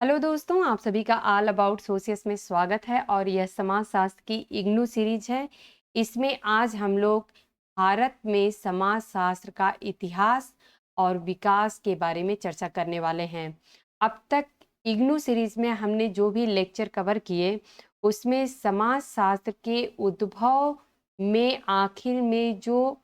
Hello दोस्तों, आप सभी का ऑल अबाउट सोशियस में स्वागत है और यह समाजशास्त्र की इग्नू सीरीज है। इसमें आज हम लोग भारत में समाजशास्त्र का इतिहास और विकास के बारे में चर्चा करने वाले हैं। अब तक इग्नू सीरीज में हमने जो भी लेक्चर कवर किए उसमें समाजशास्त्र के उद्भव में आखिर में जो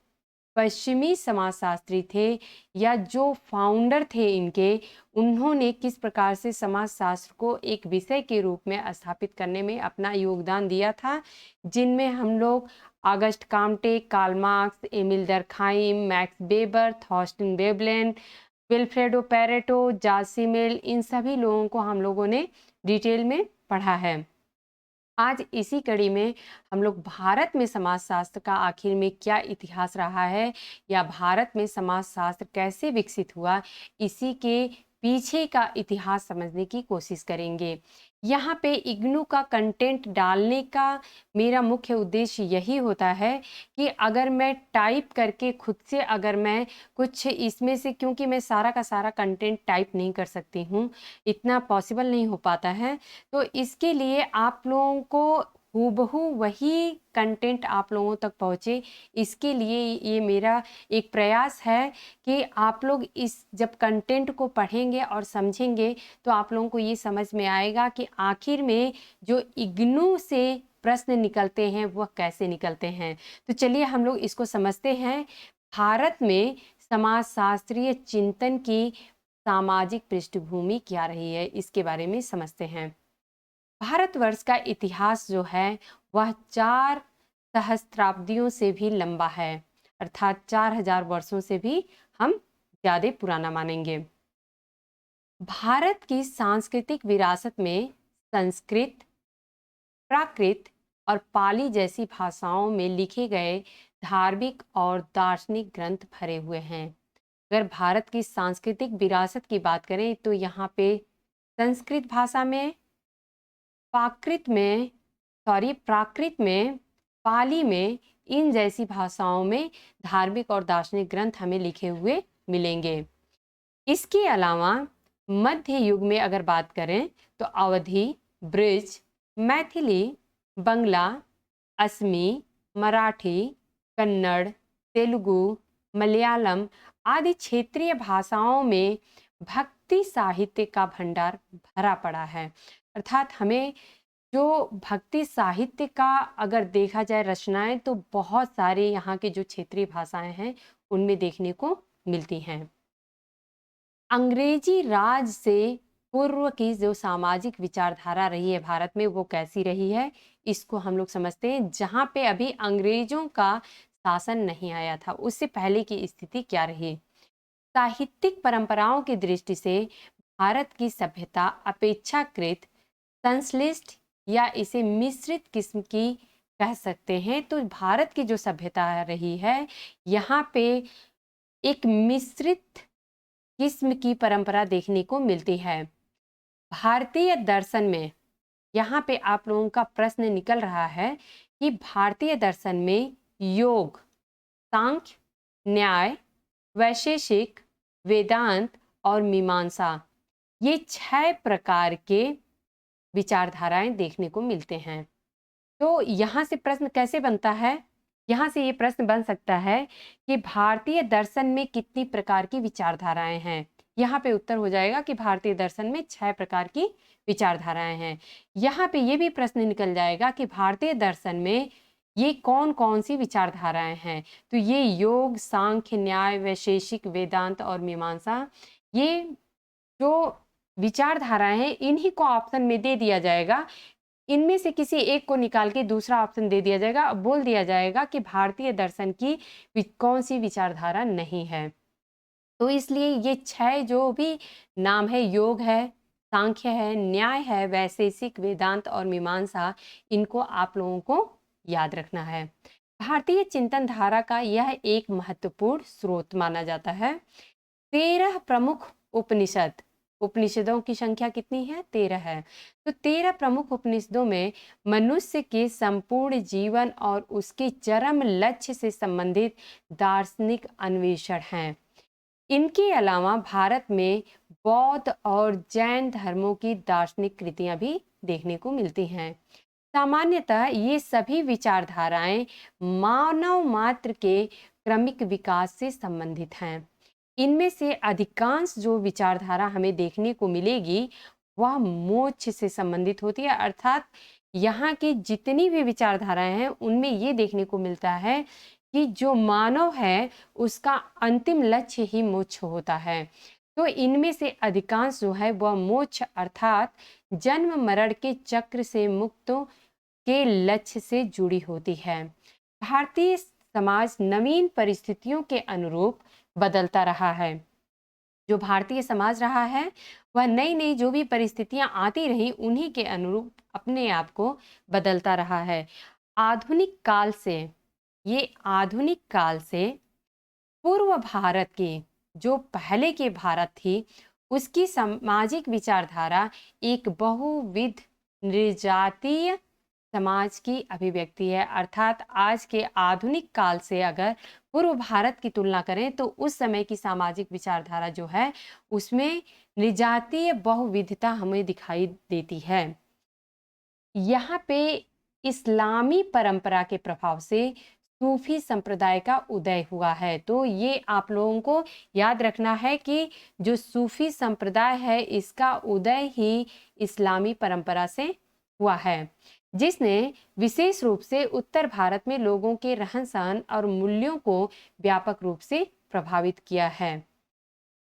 पश्चिमी समाजशास्त्री थे या जो फाउंडर थे इनके, उन्होंने किस प्रकार से समाजशास्त्र को एक विषय के रूप में स्थापित करने में अपना योगदान दिया था, जिनमें हम लोग Auguste Comte, Karl Marx, Emile Durkheim, Max Weber, Thorstein Veblen, Vilfredo Pareto, J S Mill, इन सभी लोगों को हम लोगों ने डिटेल में पढ़ा है। आज इसी कड़ी में हम लोग भारत में समाजशास्त्र का आखिर में क्या इतिहास रहा है या भारत में समाजशास्त्र कैसे विकसित हुआ, इसी के पीछे का इतिहास समझने की कोशिश करेंगे। यहाँ पे इग्नू का कंटेंट डालने का मेरा मुख्य उद्देश्य यही होता है कि अगर मैं टाइप करके खुद से अगर मैं कुछ इसमें से, क्योंकि मैं सारा का सारा कंटेंट टाइप नहीं कर सकती हूँ, इतना पॉसिबल नहीं हो पाता है, तो इसके लिए आप लोगों को हूबहू वही कंटेंट आप लोगों तक पहुँचे, इसके लिए ये मेरा एक प्रयास है कि आप लोग इस जब कंटेंट को पढ़ेंगे और समझेंगे तो आप लोगों को ये समझ में आएगा कि आखिर में जो इग्नू से प्रश्न निकलते हैं वह कैसे निकलते हैं। तो चलिए हम लोग इसको समझते हैं। भारत में समाजशास्त्रीय चिंतन की सामाजिक पृष्ठभूमि क्या रही है, इसके बारे में समझते हैं। भारतवर्ष का इतिहास जो है वह 4 सहस्त्राब्दियों से भी लंबा है, अर्थात 4000 वर्षों से भी हम ज़्यादा पुराना मानेंगे। भारत की सांस्कृतिक विरासत में संस्कृत, प्राकृत और पाली जैसी भाषाओं में लिखे गए धार्मिक और दार्शनिक ग्रंथ भरे हुए हैं। अगर भारत की सांस्कृतिक विरासत की बात करें तो यहाँ पे संस्कृत भाषा में, प्राकृत में, पाली में, इन जैसी भाषाओं में धार्मिक और दार्शनिक ग्रंथ हमें लिखे हुए मिलेंगे। इसके अलावा मध्य युग में अगर बात करें तो अवधी, ब्रिज, मैथिली, बंगला, असमी, मराठी, कन्नड़, तेलुगु, मलयालम आदि क्षेत्रीय भाषाओं में भक्ति साहित्य का भंडार भरा पड़ा है। अर्थात हमें जो भक्ति साहित्य का अगर देखा जाए रचनाएं तो बहुत सारे यहाँ के जो क्षेत्रीय भाषाएं हैं उनमें देखने को मिलती हैं। अंग्रेजी राज से पूर्व की जो सामाजिक विचारधारा रही है भारत में वो कैसी रही है, इसको हम लोग समझते हैं। जहाँ पे अभी अंग्रेजों का शासन नहीं आया था उससे पहले की स्थिति क्या रही। साहित्यिक परंपराओं की दृष्टि से भारत की सभ्यता अपेक्षाकृत संश्लिष्ट या इसे मिश्रित किस्म की कह सकते हैं। तो भारत की जो सभ्यता रही है यहाँ पे एक मिश्रित किस्म की परंपरा देखने को मिलती है। भारतीय दर्शन में यहाँ पे आप लोगों का प्रश्न निकल रहा है कि भारतीय दर्शन में योग, सांख्य, न्याय, वैशेषिक, वेदांत और मीमांसा, ये 6 प्रकार के विचारधाराएं देखने को मिलते हैं। तो यहाँ से प्रश्न कैसे बनता है, यहाँ से ये प्रश्न बन सकता है कि भारतीय दर्शन में कितनी प्रकार की विचारधाराएं हैं। यहाँ पे उत्तर हो जाएगा कि भारतीय दर्शन में 6 प्रकार की विचारधाराएं हैं। यहाँ पे ये भी प्रश्न निकल जाएगा कि भारतीय दर्शन में ये कौन कौन सी विचारधाराएं हैं। तो ये योग, सांख्य, न्याय, वैशेषिक, वेदांत और मीमांसा, ये जो विचारधाराएं हैं इन्हीं को ऑप्शन में दे दिया जाएगा। इनमें से किसी एक को निकाल के दूसरा ऑप्शन दे दिया जाएगा, बोल दिया जाएगा कि भारतीय दर्शन की कौन सी विचारधारा नहीं है। तो इसलिए ये 6 जो भी नाम है, योग है, सांख्य है, न्याय है, वैशेषिक, वेदांत और मीमांसा, इनको आप लोगों को याद रखना है। भारतीय चिंतन धारा का यह एक महत्वपूर्ण स्रोत माना जाता है। 13 प्रमुख उपनिषदों की संख्या कितनी है? 13 है। तो 13 प्रमुख उपनिषदों में मनुष्य के संपूर्ण जीवन और उसके चरम लक्ष्य से संबंधित दार्शनिक अन्वेषण हैं। इनके अलावा भारत में बौद्ध और जैन धर्मों की दार्शनिक कृतियां भी देखने को मिलती हैं। सामान्यतः ये सभी विचारधाराएं मानव मात्र के क्रमिक विकास से संबंधित हैं। इनमें से अधिकांश जो विचारधारा हमें देखने को मिलेगी वह मोक्ष से संबंधित होती है, अर्थात यहाँ की जितनी भी विचारधाराएं हैं उनमें ये देखने को मिलता है कि जो मानव है उसका अंतिम लक्ष्य ही मोक्ष होता है। तो इनमें से अधिकांश जो है वह मोक्ष अर्थात जन्म मरण के चक्र से मुक्त के लक्ष्य से जुड़ी होती है। भारतीय समाज नवीन परिस्थितियों के अनुरूप बदलता रहा है। जो भारतीय समाज रहा है वह नई नई जो भी परिस्थितियां आती रही उन्हीं के अनुरूप अपने आप को बदलता रहा है। आधुनिक काल से आधुनिक काल से पूर्व भारत की जो पहले के भारत थी उसकी सामाजिक विचारधारा एक बहुविध निर्जातीय समाज की अभिव्यक्ति है, अर्थात आज के आधुनिक काल से अगर पूर्व भारत की तुलना करें तो उस समय की सामाजिक विचारधारा जो है उसमें निर्जातीय बहुविधता हमें दिखाई देती है। यहाँ पे इस्लामी परंपरा के प्रभाव से सूफी संप्रदाय का उदय हुआ है। तो ये आप लोगों को याद रखना है कि जो सूफी संप्रदाय है इसका उदय ही इस्लामी परंपरा से हुआ है, जिसने विशेष रूप से उत्तर भारत में लोगों के रहन सहन और मूल्यों को व्यापक रूप से प्रभावित किया है।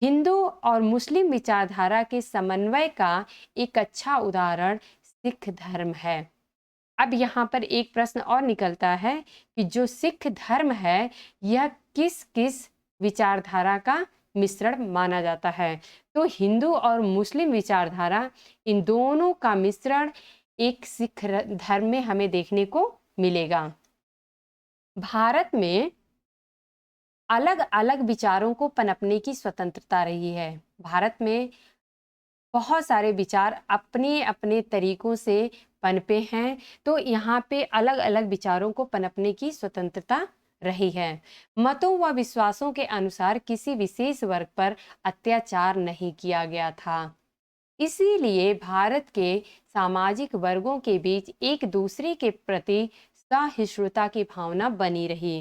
हिंदू और मुस्लिम विचारधारा के समन्वय का एक अच्छा उदाहरण सिख धर्म है। अब यहाँ पर एक प्रश्न और निकलता है कि जो सिख धर्म है यह किस किस विचारधारा का मिश्रण माना जाता है। तो हिंदू और मुस्लिम विचारधारा इन दोनों का मिश्रण एक सिख धर्म में हमें देखने को मिलेगा। भारत में अलग अलग विचारों को पनपने की स्वतंत्रता रही है। भारत में बहुत सारे विचार अपने अपने तरीकों से पनपे हैं, तो यहाँ पे अलग अलग विचारों को पनपने की स्वतंत्रता रही है। मतों व विश्वासों के अनुसार किसी विशेष वर्ग पर अत्याचार नहीं किया गया था। इसीलिए भारत के सामाजिक वर्गों के बीच एक दूसरे के प्रति सहिष्णुता की भावना बनी रही।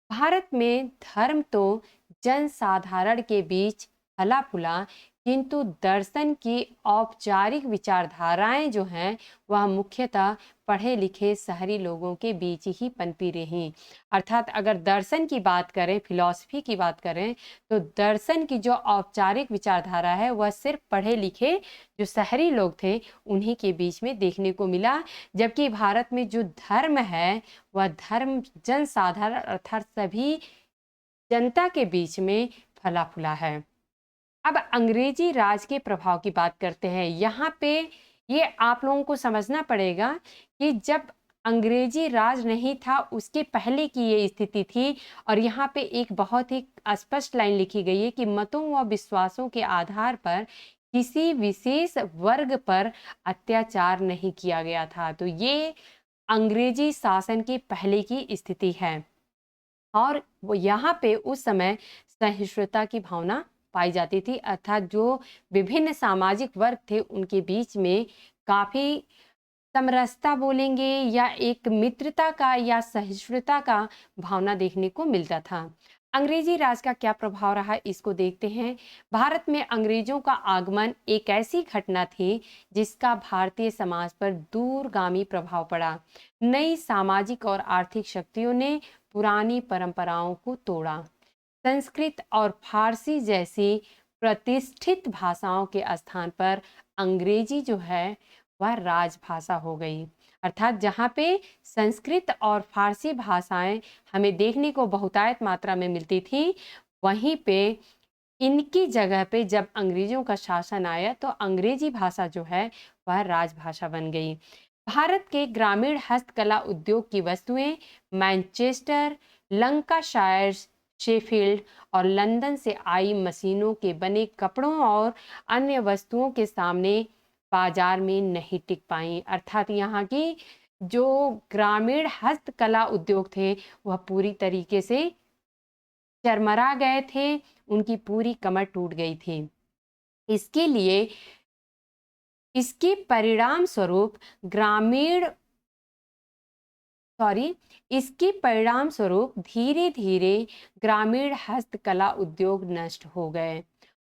भारत में धर्म तो जनसाधारण के बीच फला फूला, किंतु दर्शन की औपचारिक विचारधाराएं जो हैं वह मुख्यतः पढ़े लिखे शहरी लोगों के बीच ही पनपी रहीं। अर्थात अगर दर्शन की बात करें, फिलॉसफी की बात करें, तो दर्शन की जो औपचारिक विचारधारा है वह सिर्फ पढ़े लिखे जो शहरी लोग थे उन्हीं के बीच में देखने को मिला, जबकि भारत में जो धर्म है वह धर्म जनसाधारण अर्थात सभी जनता के बीच में फला फूला है। अब अंग्रेजी राज के प्रभाव की बात करते हैं। यहाँ पे ये आप लोगों को समझना पड़ेगा कि जब अंग्रेजी राज नहीं था उसके पहले की ये स्थिति थी, और यहाँ पे एक बहुत ही स्पष्ट लाइन लिखी गई है कि मतों व विश्वासों के आधार पर किसी विशेष वर्ग पर अत्याचार नहीं किया गया था। तो ये अंग्रेजी शासन के पहले की स्थिति है, और वो यहाँ पे उस समय सहिष्णुता की भावना पाई जाती थी, अर्थात जो विभिन्न सामाजिक वर्ग थे उनके बीच में काफी समरसता बोलेंगे या एक मित्रता का या सहिष्णुता का भावना देखने को मिलता था। अंग्रेजी राज का क्या प्रभाव रहा इसको देखते हैं। भारत में अंग्रेजों का आगमन एक ऐसी घटना थी जिसका भारतीय समाज पर दूरगामी प्रभाव पड़ा। नई सामाजिक और आर्थिक शक्तियों ने पुरानी परंपराओं को तोड़ा। संस्कृत और फारसी जैसी प्रतिष्ठित भाषाओं के स्थान पर अंग्रेजी जो है वह राजभाषा हो गई। अर्थात जहाँ पे संस्कृत और फारसी भाषाएं हमें देखने को बहुतायत मात्रा में मिलती थी, वहीं पे इनकी जगह पे जब अंग्रेजों का शासन आया तो अंग्रेजी भाषा जो है वह राजभाषा बन गई। भारत के ग्रामीण हस्तकला उद्योग की वस्तुएं मैनचेस्टर, लंकाशायर, शेफील्ड और लंदन से आई मशीनों के बने कपड़ों और अन्य वस्तुओं के सामने बाजार में नहीं टिक पाई। अर्थात यहाँ की जो ग्रामीण हस्तकला उद्योग थे वह पूरी तरीके से चरमरा गए थे, उनकी पूरी कमर टूट गई थी। इसके लिए इसके परिणाम स्वरूप ग्रामीण सॉरी इसके परिणाम स्वरूप धीरे धीरे ग्रामीण हस्तकला उद्योग नष्ट हो गए।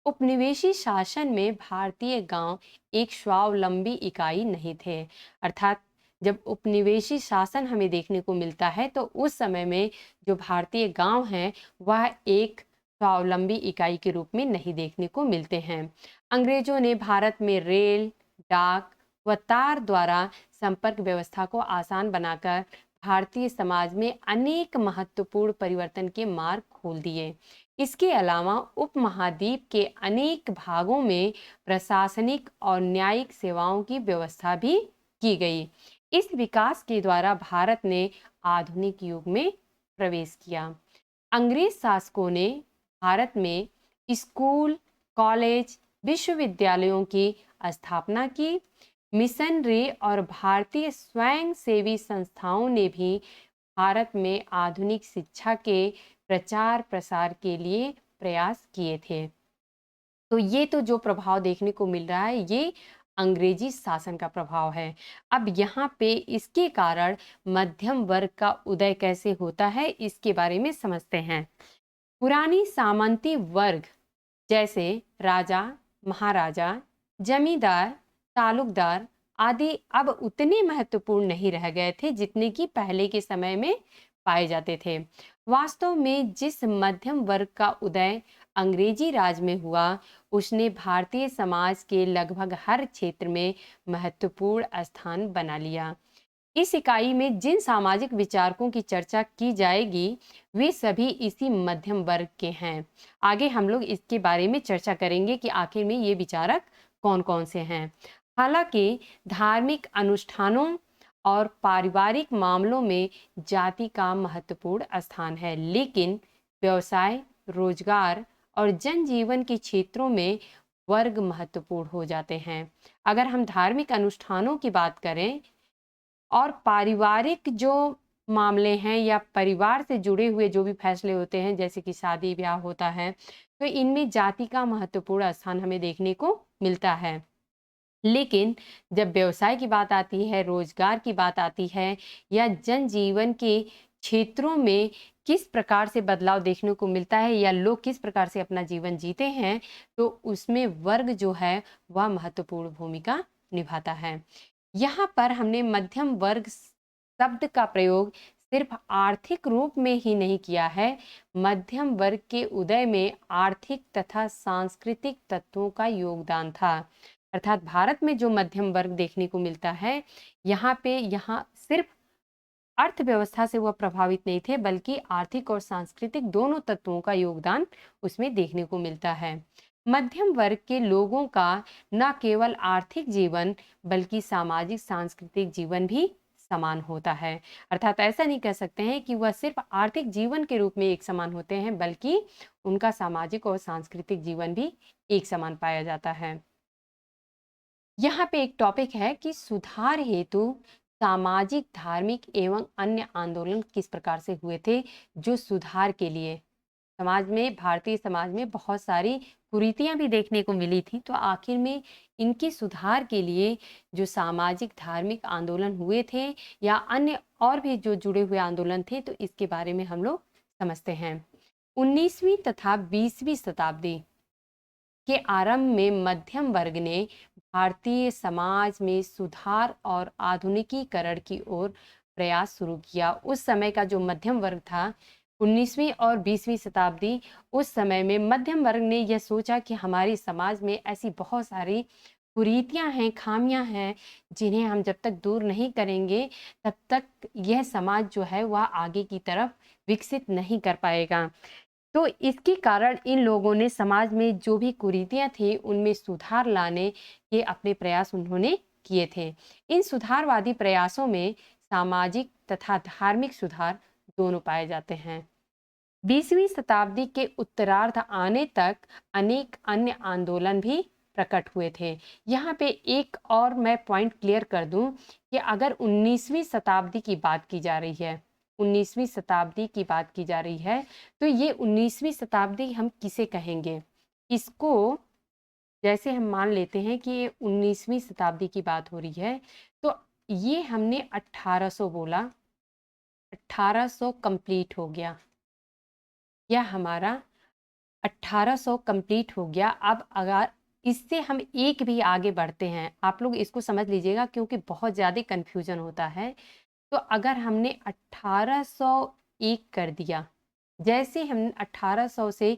उपनिवेशी शासन में भारतीय गांव एक स्वावलंबी इकाई नहीं थे। अर्थात जब उपनिवेशी शासन हमें देखने को मिलता है तो उस समय में जो भारतीय गांव हैं वह एक स्वावलंबी इकाई के रूप में नहीं देखने को मिलते हैं। अंग्रेजों ने भारत में रेल, डाक व तार द्वारा संपर्क व्यवस्था को आसान बनाकर भारतीय समाज में अनेक महत्वपूर्ण परिवर्तन के मार्ग खोल दिए। इसके अलावा उपमहाद्वीप के अनेक भागों में प्रशासनिक और न्यायिक सेवाओं की व्यवस्था भी की गई। इस विकास के द्वारा भारत ने आधुनिक युग में प्रवेश किया। अंग्रेज शासकों ने भारत में स्कूल, कॉलेज, विश्वविद्यालयों की स्थापना की। मिशनरी और भारतीय स्वयंसेवी संस्थाओं ने भी भारत में आधुनिक शिक्षा के प्रचार प्रसार के लिए प्रयास किए थे। तो ये तो जो प्रभाव देखने को मिल रहा है ये अंग्रेजी शासन का प्रभाव है। अब यहाँ पे इसके कारण मध्यम वर्ग का उदय कैसे होता है इसके बारे में समझते हैं। पुरानी सामंती वर्ग जैसे राजा, महाराजा, जमींदार, तालुकदार आदि अब उतने महत्वपूर्ण नहीं रह गए थे जितने कि पहले के समय में पाए जाते थे। वास्तव में जिस मध्यम वर्ग का उदय अंग्रेजी राज में हुआ उसने भारतीय समाज के लगभग हर क्षेत्र में महत्वपूर्ण स्थान बना लिया। इस इकाई में जिन सामाजिक विचारकों की चर्चा की जाएगी वे सभी इसी मध्यम वर्ग के हैं। आगे हम लोग इसके बारे में चर्चा करेंगे कि आखिर में ये विचारक कौन कौन से हैं। हालांकि धार्मिक अनुष्ठानों और पारिवारिक मामलों में जाति का महत्वपूर्ण स्थान है, लेकिन व्यवसाय, रोजगार और जनजीवन के क्षेत्रों में वर्ग महत्वपूर्ण हो जाते हैं। अगर हम धार्मिक अनुष्ठानों की बात करें और पारिवारिक जो मामले हैं या परिवार से जुड़े हुए जो भी फैसले होते हैं जैसे कि शादी ब्याह होता है तो इनमें जाति का महत्वपूर्ण स्थान हमें देखने को मिलता है। लेकिन जब व्यवसाय की बात आती है, रोजगार की बात आती है या जनजीवन के क्षेत्रों में किस प्रकार से बदलाव देखने को मिलता है या लोग किस प्रकार से अपना जीवन जीते हैं तो उसमें वर्ग जो है वह महत्वपूर्ण भूमिका निभाता है। यहाँ पर हमने मध्यम वर्ग शब्द का प्रयोग सिर्फ आर्थिक रूप में ही नहीं किया है। मध्यम वर्ग के उदय में आर्थिक तथा सांस्कृतिक तत्वों का योगदान था। अर्थात भारत में जो मध्यम वर्ग देखने को मिलता है यहाँ सिर्फ अर्थव्यवस्था से वह प्रभावित नहीं थे बल्कि आर्थिक और सांस्कृतिक दोनों तत्वों का योगदान उसमें देखने को मिलता है। मध्यम वर्ग के लोगों का न केवल आर्थिक जीवन बल्कि सामाजिक सांस्कृतिक जीवन भी समान होता है। अर्थात ऐसा नहीं कह सकते हैं कि वह सिर्फ आर्थिक जीवन के रूप में एक समान होते हैं बल्कि उनका सामाजिक और सांस्कृतिक जीवन भी एक समान पाया जाता है। यहाँ पे एक टॉपिक है कि सुधार हेतु सामाजिक, धार्मिक एवं अन्य आंदोलन किस प्रकार से हुए थे। जो सुधार के लिए समाज में, भारतीय समाज में बहुत सारी कुरीतियां भी देखने को मिली थी, तो आखिर में इनके सुधार के लिए जो सामाजिक धार्मिक आंदोलन हुए थे या अन्य और भी जो जुड़े हुए आंदोलन थे तो इसके बारे में हम लोग समझते हैं। 19वीं तथा 20वीं शताब्दी के आरंभ में मध्यम वर्ग ने भारतीय समाज में सुधार और आधुनिकीकरण की ओर प्रयास शुरू किया। उस समय का जो मध्यम वर्ग था 19वीं और 20वीं शताब्दी, उस समय में मध्यम वर्ग ने यह सोचा कि हमारे समाज में ऐसी बहुत सारी कुरीतियां हैं, खामियां हैं जिन्हें हम जब तक दूर नहीं करेंगे तब तक यह समाज जो है वह आगे की तरफ विकसित नहीं कर पाएगा। तो इसके कारण इन लोगों ने समाज में जो भी कुरीतियां थी उनमें सुधार लाने के अपने प्रयास उन्होंने किए थे। इन सुधारवादी प्रयासों में सामाजिक तथा धार्मिक सुधार दोनों पाए जाते हैं। 20वीं शताब्दी के उत्तरार्ध आने तक अनेक अन्य आंदोलन भी प्रकट हुए थे। यहाँ पे एक और मैं पॉइंट क्लियर कर दूं कि अगर 19वीं शताब्दी की बात की जा रही है, 19वीं शताब्दी की बात की जा रही है तो ये 19वीं शताब्दी हम किसे कहेंगे? इसको जैसे हम मान लेते हैं कि ये 19वीं शताब्दी की बात हो रही है, तो ये हमने 1800 बोला, 1800 कंप्लीट हो गया, यह हमारा 1800 कंप्लीट हो गया। अब अगर इससे हम एक भी आगे बढ़ते हैं, आप लोग इसको समझ लीजिएगा क्योंकि बहुत ज़्यादा कन्फ्यूजन होता है। तो अगर हमने 1801 कर दिया, जैसे हम 1800 से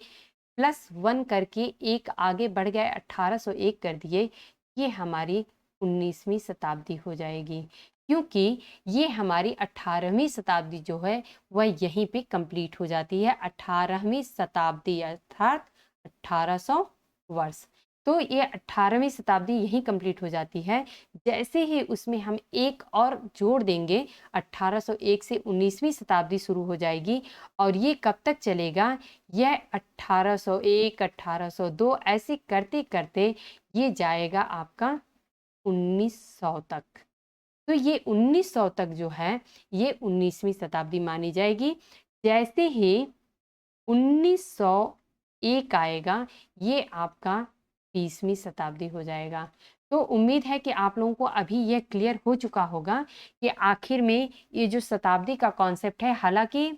+1 करके एक आगे बढ़ गए, 1801 कर दिए, ये हमारी 19वीं शताब्दी हो जाएगी, क्योंकि ये हमारी 18वीं शताब्दी जो है वह यहीं पे कंप्लीट हो जाती है। 18वीं शताब्दी अर्थात 1800 वर्ष, तो ये 18वीं शताब्दी यहीं कंप्लीट हो जाती है। जैसे ही उसमें हम एक और जोड़ देंगे, 1801 से 19वीं शताब्दी शुरू हो जाएगी, और ये कब तक चलेगा, यह 1801, 1802 ऐसे करते करते ये जाएगा आपका 1900 तक। तो ये 1900 तक जो है ये 19वीं शताब्दी मानी जाएगी। जैसे ही 1901 आएगा, ये आपका 20वीं शताब्दी हो जाएगा। तो उम्मीद है कि आप लोगों को अभी ये क्लियर हो चुका होगा कि आखिर में ये जो शताब्दी का कॉन्सेप्ट है, हालांकि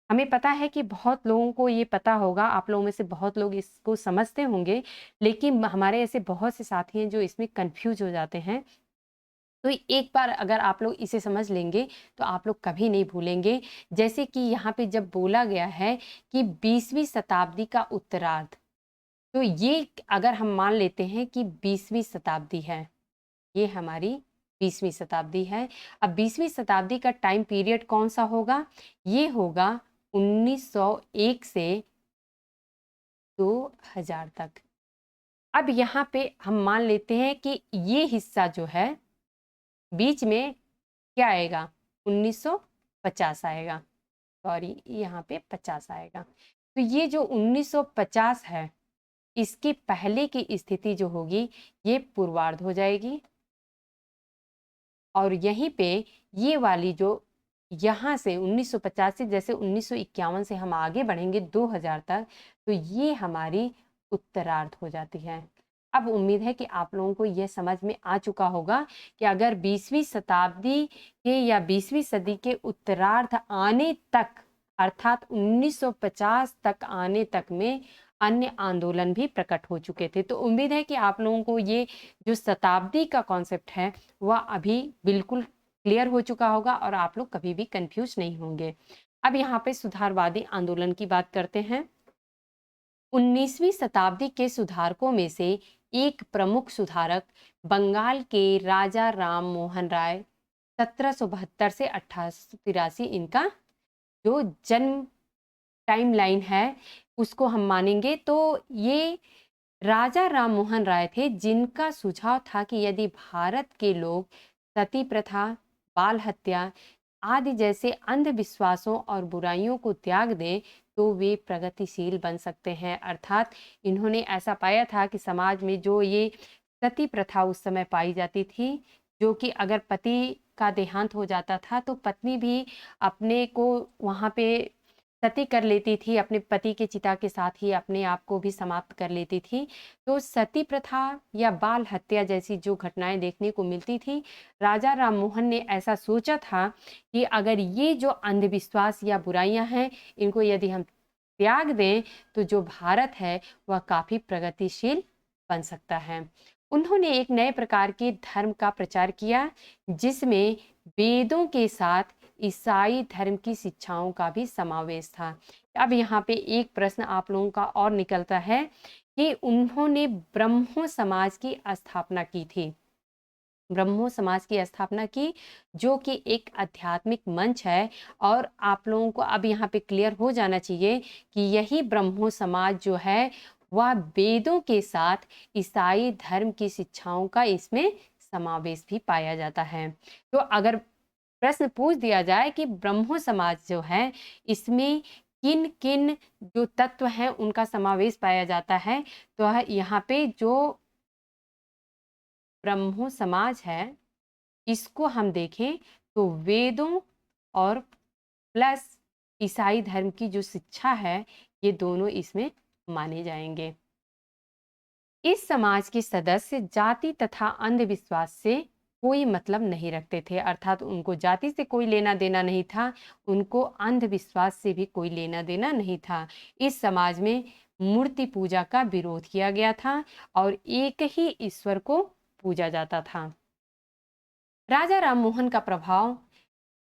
हमें पता है कि बहुत लोगों को ये पता होगा, आप लोगों में से बहुत लोग इसको समझते होंगे, लेकिन हमारे ऐसे बहुत से साथी हैं जो इसमें कंफ्यूज हो जाते हैं। तो एक बार अगर आप लोग इसे समझ लेंगे तो आप लोग कभी नहीं भूलेंगे। जैसे कि यहाँ पे जब बोला गया है कि 20वीं शताब्दी का उत्तरार्ध, तो ये अगर हम मान लेते हैं कि 20वीं शताब्दी है, ये हमारी 20वीं शताब्दी है। अब 20वीं शताब्दी का टाइम पीरियड कौन सा होगा, ये होगा 1901 से 2000 तक। अब यहाँ पे हम मान लेते हैं कि ये हिस्सा जो है बीच में क्या आएगा, 1950 आएगा, सॉरी यहाँ पे 50 आएगा। तो ये जो 1950 है, इसके पहले की स्थिति जो होगी ये पूर्वार्ध हो जाएगी, और यहीं पे ये वाली जो यहाँ से 1950 से जैसे 1951 से हम आगे बढ़ेंगे 2000 तक, तो ये हमारी उत्तरार्ध हो जाती है। अब उम्मीद है कि आप लोगों को यह समझ में आ चुका होगा कि अगर 20वीं शताब्दी के या 20वीं सदी के उत्तरार्ध आने तक, अर्थात 1950 तक आने तक में अन्य आंदोलन भी प्रकट हो चुके थे। तो उम्मीद है कि आप लोगों को ये जो शताब्दी का कॉन्सेप्ट है वह अभी बिल्कुल क्लियर हो चुका होगा और आप लोग कभी भी कंफ्यूज नहीं होंगे। अब यहाँ पे सुधारवादी आंदोलन की बात करते हैं। 19वीं शताब्दी के सुधारकों में से एक प्रमुख सुधारक बंगाल के राजा राम मोहन राय, 1772 से 1883 इनका जो जन्म टाइमलाइन है उसको हम मानेंगे, तो ये राजा राम मोहन राय थे जिनका सुझाव था कि यदि भारत के लोग सती प्रथा, बाल हत्या आदि जैसे अंधविश्वासों और बुराइयों को त्याग दें तो वे प्रगतिशील बन सकते हैं। अर्थात इन्होंने ऐसा पाया था कि समाज में जो ये सती प्रथा उस समय पाई जाती थी, जो कि अगर पति का देहांत हो जाता था तो पत्नी भी अपने को वहाँ पे सती कर लेती थी, अपने पति के चिता के साथ ही अपने आप को भी समाप्त कर लेती थी। तो सती प्रथा या बाल हत्या जैसी जो घटनाएं देखने को मिलती थी, राजा राम मोहन ने ऐसा सोचा था कि अगर ये जो अंधविश्वास या बुराइयां हैं इनको यदि हम त्याग दें तो जो भारत है वह काफी प्रगतिशील बन सकता है। उन्होंने एक नए प्रकार के धर्म का प्रचार किया जिसमें वेदों के साथ ईसाई धर्म की शिक्षाओं का भी समावेश था। अब यहाँ पे एक प्रश्न आप लोगों का और निकलता है कि उन्होंने ब्रह्मो समाज की स्थापना की थी। ब्रह्मो समाज की स्थापना की जो कि एक आध्यात्मिक मंच है, और आप लोगों को अब यहाँ पे क्लियर हो जाना चाहिए कि यही ब्रह्मो समाज जो है वह वेदों के साथ ईसाई धर्म की शिक्षाओं का इसमें समावेश भी पाया जाता है। तो अगर प्रश्न पूछ दिया जाए कि ब्रह्मो समाज जो है इसमें किन किन जो तत्व हैं उनका समावेश पाया जाता है, तो यहाँ पे जो ब्रह्मो समाज है इसको हम देखें तो वेदों और प्लस ईसाई धर्म की जो शिक्षा है ये दोनों इसमें माने जाएंगे। इस समाज के सदस्य जाति तथा अंधविश्वास से कोई मतलब नहीं रखते थे, अर्थात उनको जाति से कोई लेना देना नहीं था, उनको अंधविश्वास से भी कोई लेना देना नहीं था। इस समाज में मूर्ति पूजा का विरोध किया गया था और एक ही ईश्वर को पूजा जाता था। राजा राममोहन का प्रभाव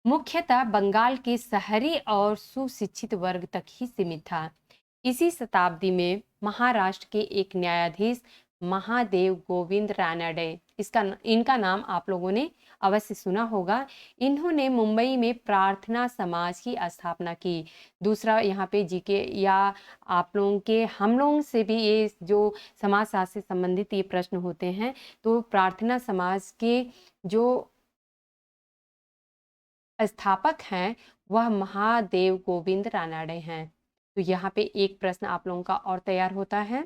मुख्यतः बंगाल के शहरी और सुशिक्षित वर्ग तक ही सीमित था। इसी शताब्दी में महाराष्ट्र के एक न्यायाधीश महादेव गोविंद रानडे, इनका नाम आप लोगों ने अवश्य सुना होगा। इन्होंने मुंबई में प्रार्थना समाज की स्थापना की। दूसरा यहाँ पे जीके या आप लोगों के हम लोगों से भी ये जो समाजशास्त्र से संबंधित ये प्रश्न होते हैं, तो प्रार्थना समाज के जो स्थापक हैं वह महादेव गोविंद रानडे हैं। तो यहाँ पे एक प्रश्न आप लोगों का और तैयार होता है।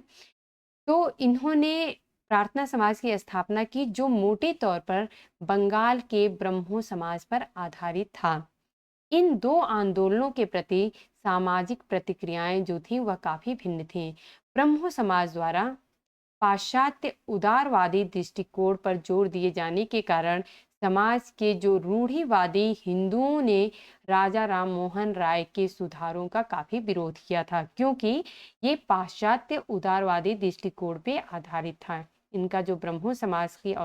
तो इन्होंने प्रार्थना समाज की स्थापना की जो मोटे तौर पर बंगाल के ब्रह्मो समाज पर आधारित था। इन दो आंदोलनों के प्रति सामाजिक प्रतिक्रियाएं जो थी वह काफी भिन्न थी। ब्रह्मो समाज द्वारा पाश्चात्य उदारवादी दृष्टिकोण पर जोर दिए जाने के कारण समाज के जो रूढ़िवादी हिंदुओं ने राजा राममोहन राय के सुधारों का काफी विरोध किया था, क्योंकि ये पाश्चात्य उदारवादी दृष्टिकोण पे आधारित था। इनका जो ब्रह्मो समाज की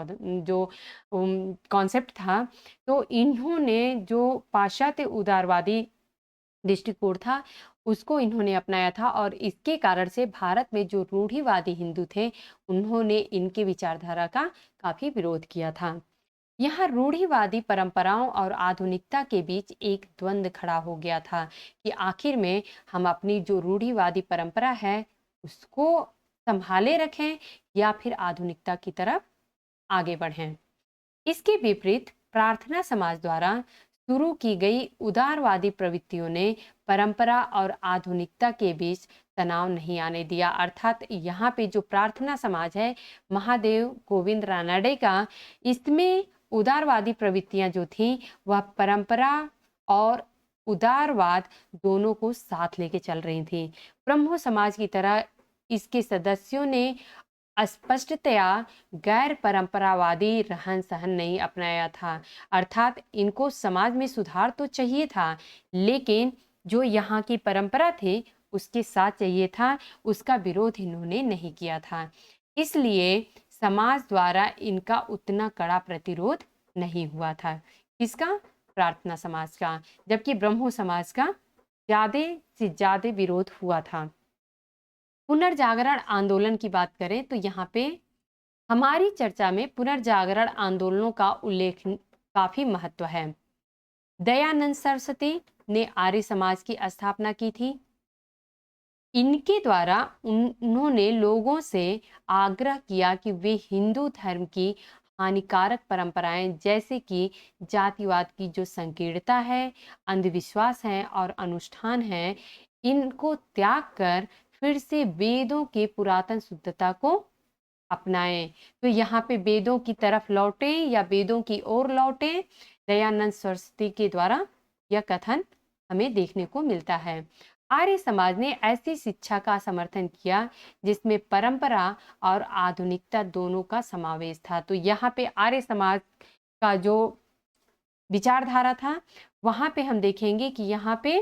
जो कॉन्सेप्ट था, तो इन्होंने जो पाश्चात्य उदारवादी दृष्टिकोण था उसको इन्होंने अपनाया था और इसके कारण से भारत में जो रूढ़िवादी हिंदू थे उन्होंने इनके विचारधारा का काफी विरोध किया था। यहाँ रूढ़िवादी परंपराओं और आधुनिकता के बीच एक द्वंद्व खड़ा हो गया था कि आखिर में हम अपनी जो रूढ़िवादी परंपरा है उसको संभाले रखें या फिर आधुनिकता की तरफ आगे बढ़ें। इसके विपरीत प्रार्थना समाज द्वारा शुरू की गई उदारवादी प्रवृत्तियों ने परंपरा और आधुनिकता के बीच तनाव नहीं आने दिया। अर्थात यहाँ पे जो प्रार्थना समाज है महादेव गोविंद रानडे का, इसमें उदारवादी प्रवृत्तियां जो थी वह परंपरा और उदारवाद दोनों को साथ लेके चल रही थी। ब्रह्मो समाज की तरह इसके सदस्यों ने स्पष्टतया गैर परंपरावादी रहन सहन नहीं अपनाया था। अर्थात इनको समाज में सुधार तो चाहिए था, लेकिन जो यहाँ की परंपरा थी उसके साथ चाहिए था, उसका विरोध इन्होंने नहीं किया था। इसलिए समाज द्वारा इनका उतना कड़ा प्रतिरोध नहीं हुआ था। किसका? प्रार्थना समाज का। जबकि ब्रह्मो समाज का ज्यादा से ज्यादा विरोध हुआ था। पुनर्जागरण आंदोलन की बात करें तो यहाँ पे हमारी चर्चा में पुनर्जागरण आंदोलनों का उल्लेख काफी महत्व है। दयानंद सरस्वती ने आर्य समाज की स्थापना की थी। इनके द्वारा उन्होंने लोगों से आग्रह किया कि वे हिंदू धर्म की हानिकारक परंपराएं जैसे कि जातिवाद की जो संकीर्णता है, अंधविश्वास है और अनुष्ठान है, इनको त्याग कर फिर से वेदों के पुरातन शुद्धता को अपनाएं। तो यहाँ पे वेदों की तरफ लौटें या वेदों की ओर लौटें। दयानंद सरस्वती के द्वारा यह कथन हमें देखने को मिलता है। आर्य समाज ने ऐसी शिक्षा का समर्थन किया जिसमें परंपरा और आधुनिकता दोनों का समावेश था। तो यहाँ पे आर्य समाज का जो विचारधारा था वहां पे हम देखेंगे कि यहाँ पे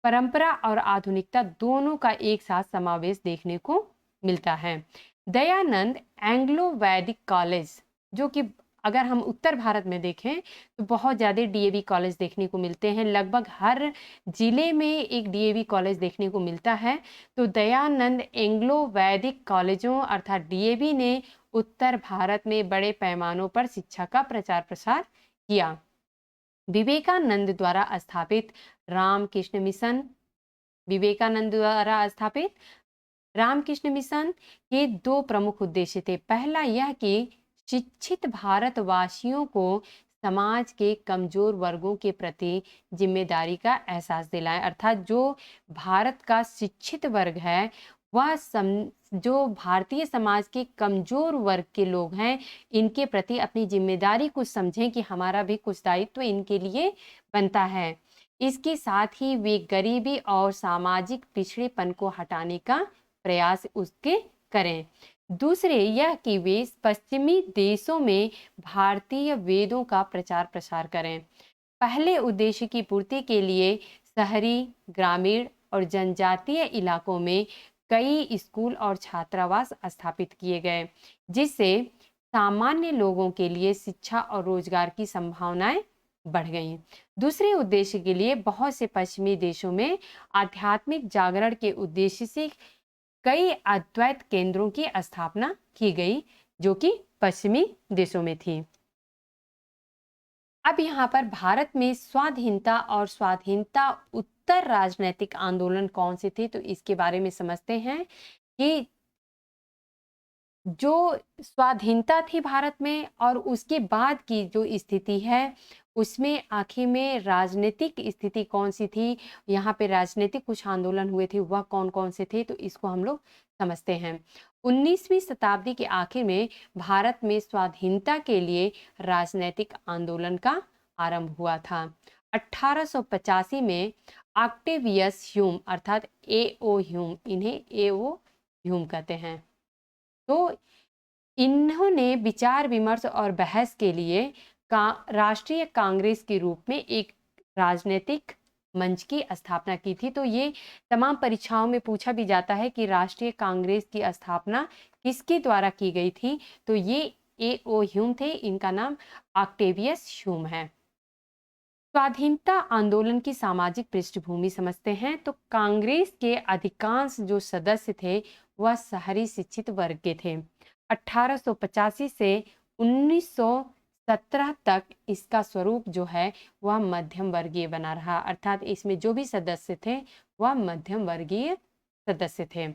परंपरा और आधुनिकता दोनों का एक साथ समावेश देखने को मिलता है। दयानंद एंग्लो वैदिक कॉलेज, जो कि अगर हम उत्तर भारत में देखें तो बहुत ज़्यादा डीएवी कॉलेज देखने को मिलते हैं, लगभग हर जिले में एक डीएवी कॉलेज देखने को मिलता है। तो दयानंद एंग्लो वैदिक कॉलेजों अर्थात डीएवी ने उत्तर भारत में बड़े पैमानों पर शिक्षा का प्रचार प्रसार किया। विवेकानंद द्वारा स्थापित रामकृष्ण मिशन, विवेकानंद द्वारा स्थापित रामकृष्ण मिशन के दो प्रमुख उद्देश्य थे। पहला यह कि शिक्षित भारतवासियों को समाज के कमजोर वर्गों के प्रति जिम्मेदारी का एहसास दिलाएं। अर्थात जो भारत का शिक्षित वर्ग है वह जो भारतीय समाज के कमजोर वर्ग के लोग हैं इनके प्रति अपनी जिम्मेदारी को समझें कि हमारा भी कुछ दायित्व इनके लिए बनता है। इसके साथ ही वे गरीबी और सामाजिक पिछड़ेपन को हटाने का प्रयास उसके करें। दूसरे यह कि वे पश्चिमी देशों में भारतीय वेदों का प्रचार प्रसार करें। पहले उद्देश्य की पूर्ति के लिए शहरी, ग्रामीण और जनजातीय इलाकों में कई स्कूल और छात्रावास स्थापित किए गए, जिससे सामान्य लोगों के लिए शिक्षा और रोजगार की संभावनाएं बढ़ गईं। दूसरे उद्देश्य के लिए बहुत से पश्चिमी देशों में आध्यात्मिक जागरण के उद्देश्य से कई अद्वैत केंद्रों की स्थापना की गई, जो कि पश्चिमी देशों में थी। अब यहाँ पर भारत में स्वाधीनता और स्वाधीनता उत्तर राजनीतिक आंदोलन कौन से थे, तो इसके बारे में समझते हैं कि जो स्वाधीनता थी भारत में और उसके बाद की जो स्थिति है, उसमें आखिर में राजनीतिक स्थिति कौन सी थी, यहाँ पे राजनीतिक कुछ आंदोलन हुए थे, वह कौन कौन से थे, तो इसको हम लोग समझते हैं। 19वीं शताब्दी के आखिर में भारत में स्वाधीनता के लिए राजनीतिक आंदोलन का आरंभ हुआ था। 1885 में ऑक्टेवियस ह्यूम अर्थात ए.ओ. ह्यूम, इन्हें ए.ओ. ह्यूम कहते हैं, तो इन्होंने विचार विमर्श और बहस के लिए राष्ट्रीय कांग्रेस के रूप में एक राजनीतिक मंच की स्थापना की थी। तो ये तमाम परीक्षाओं में पूछा भी जाता है कि राष्ट्रीय कांग्रेस की स्थापना किसके द्वारा की गई थी, तो ये ए.ओ. ह्यूम थे, इनका नाम ऑक्टेवियस ह्यूम है। स्वाधीनता आंदोलन की सामाजिक पृष्ठभूमि समझते हैं, तो कांग्रेस के अधिकांश जो सदस्य थे वह शहरी शिक्षित वर्ग के थे। 1885 से 1917 तक इसका स्वरूप जो है वह मध्यम वर्गीय बना रहा, अर्थात इसमें जो भी सदस्य थे वह मध्यम वर्गीय सदस्य थे।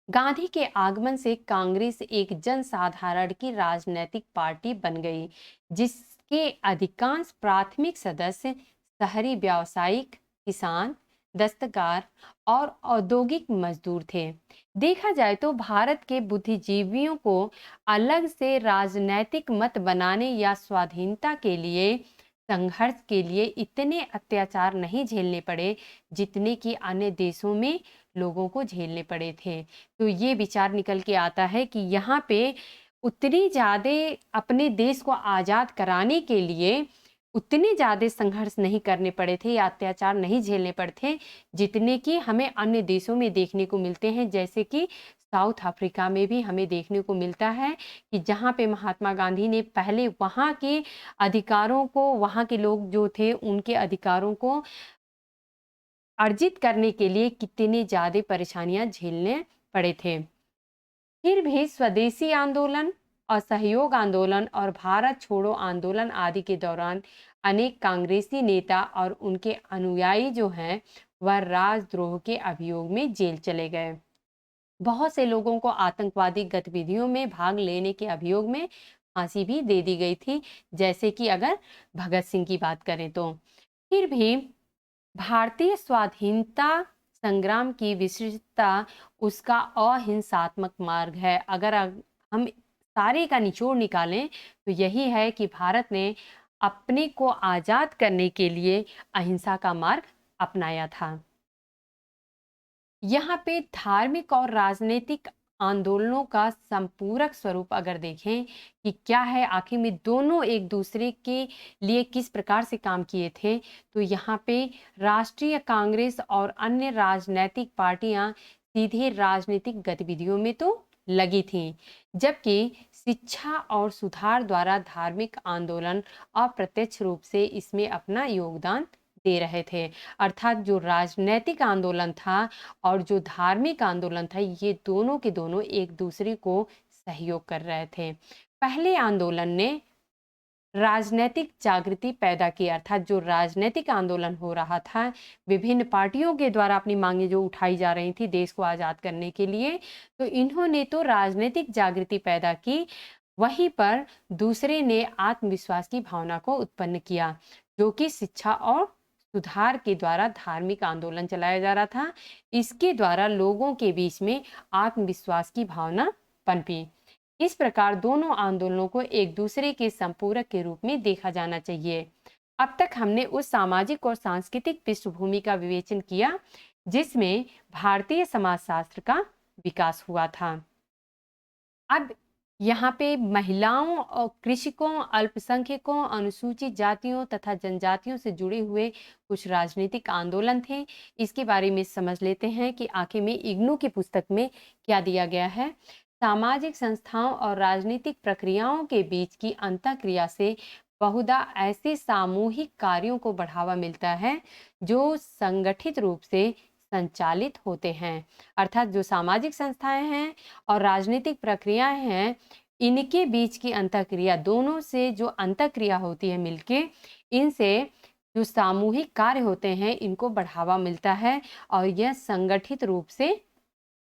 गांधी के आगमन से कांग्रेस एक जनसाधारण की राजनीतिक पार्टी बन गई, जिसके अधिकांश प्राथमिक सदस्य शहरी व्यावसायिक, किसान, दस्तकार और औद्योगिक मजदूर थे। देखा जाए तो भारत के बुद्धिजीवियों को अलग से राजनैतिक मत बनाने या स्वाधीनता के लिए संघर्ष के लिए इतने अत्याचार नहीं झेलने पड़े जितने कि अन्य देशों में लोगों को झेलने पड़े थे। तो ये विचार निकल के आता है कि यहाँ पे उतनी ज़्यादा अपने देश को आज़ाद कराने के लिए उतने ज़्यादा संघर्ष नहीं करने पड़े थे या अत्याचार नहीं झेलने पड़े थे जितने कि हमें अन्य देशों में देखने को मिलते हैं, जैसे कि साउथ अफ्रीका में भी हमें देखने को मिलता है कि जहाँ पे महात्मा गांधी ने पहले वहाँ के अधिकारों को, वहाँ के लोग जो थे उनके अधिकारों को अर्जित करने के लिए कितनी ज़्यादा परेशानियां झेलने पड़े थे। फिर भी स्वदेशी आंदोलन, असहयोग आंदोलन और भारत छोड़ो आंदोलन आदि के दौरान अनेक कांग्रेसी नेता और उनके अनुयायी जो हैं वह राजद्रोह के अभियोग में जेल चले गए। बहुत से लोगों को आतंकवादी गतिविधियों में भाग लेने के अभियोग में फांसी भी दे दी गई थी, जैसे कि अगर भगत सिंह की बात करें तो। फिर भी भारतीय स्वाधीनता संग्राम की विशिष्टता उसका अहिंसात्मक मार्ग है। अगर हम सारे का निचोड़ निकालें तो यही है कि भारत ने अपने को आज़ाद करने के लिए अहिंसा का मार्ग अपनाया था। यहाँ पे धार्मिक और राजनीतिक आंदोलनों का संपूरक स्वरूप अगर देखें कि क्या है, आखिर में दोनों एक दूसरे के लिए किस प्रकार से काम किए थे, तो यहाँ पे राष्ट्रीय कांग्रेस और अन्य राजनीतिक पार्टियां सीधे राजनीतिक गतिविधियों में तो लगी थीं, जबकि शिक्षा और सुधार द्वारा धार्मिक आंदोलन अप्रत्यक्ष रूप से इसमें अपना योगदान दे रहे थे। अर्थात जो राजनीतिक आंदोलन था और जो धार्मिक आंदोलन था, ये दोनों के दोनों एक दूसरे को सहयोग कर रहे थे। पहले आंदोलन ने राजनीतिक जागृति पैदा की, अर्थात जो राजनीतिक आंदोलन हो रहा था, विभिन्न पार्टियों के द्वारा अपनी मांगे जो उठाई जा रही थी देश को आज़ाद करने के लिए, तो इन्होंने तो राजनीतिक जागृति पैदा की, वहीं पर दूसरे ने आत्मविश्वास की भावना को उत्पन्न किया, जो कि शिक्षा और सुधार के द्वारा धार्मिक आंदोलन चलाया जा रहा था। इसके द्वारा लोगों के बीच में आत्मविश्वास की भावना पनपी। इस प्रकार दोनों आंदोलनों को एक दूसरे के संपूरक के रूप में देखा जाना चाहिए। अब तक हमने उस सामाजिक और सांस्कृतिक पृष्ठभूमि का विवेचन किया जिसमें भारतीय समाजशास्त्र का विकास हुआ था। अब यहाँ पे महिलाओं और कृषकों, अल्पसंख्यकों, अनुसूचित जातियों तथा जनजातियों से जुड़े हुए कुछ राजनीतिक आंदोलन थे। इसके बारे में समझ लेते हैं कि आखिर में इग्नू की पुस्तक में क्या दिया गया है। सामाजिक संस्थाओं और राजनीतिक प्रक्रियाओं के बीच की अंतःक्रिया से बहुधा ऐसे सामूहिक कार्यों को बढ़ावा मिलता है जो संगठित रूप से संचालित होते हैं। अर्थात जो सामाजिक संस्थाएं हैं और राजनीतिक प्रक्रियाएं हैं, इनके बीच की अंतःक्रिया, दोनों से जो अंतःक्रिया होती है मिलके, इनसे जो सामूहिक कार्य होते हैं इनको बढ़ावा मिलता है और यह संगठित रूप से,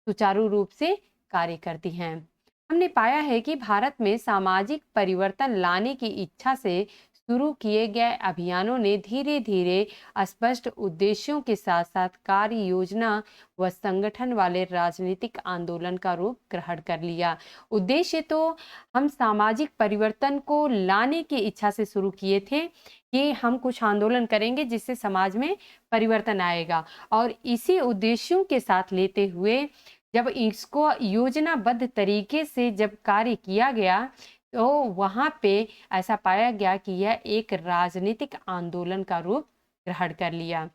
सुचारू रूप से कार्य करती हैं। हमने पाया है कि भारत में सामाजिक परिवर्तन लाने की इच्छा से शुरू किए गए अभियानों ने धीरे धीरे स्पष्ट उद्देश्यों के साथ साथ कार्य योजना व संगठन वाले राजनीतिक आंदोलन का रूप ग्रहण कर लिया। उद्देश्य तो हम सामाजिक परिवर्तन को लाने की इच्छा से शुरू किए थे कि हम कुछ आंदोलन करेंगे जिससे समाज में परिवर्तन आएगा, और इसी उद्देश्यों के साथ लेते हुए जब इसको योजनाबद्ध तरीके से जब कार्य किया गया तो वहां पे ऐसा पाया गया कि यह एक राजनीतिक आंदोलन का रूप ग्रहण कर लिया।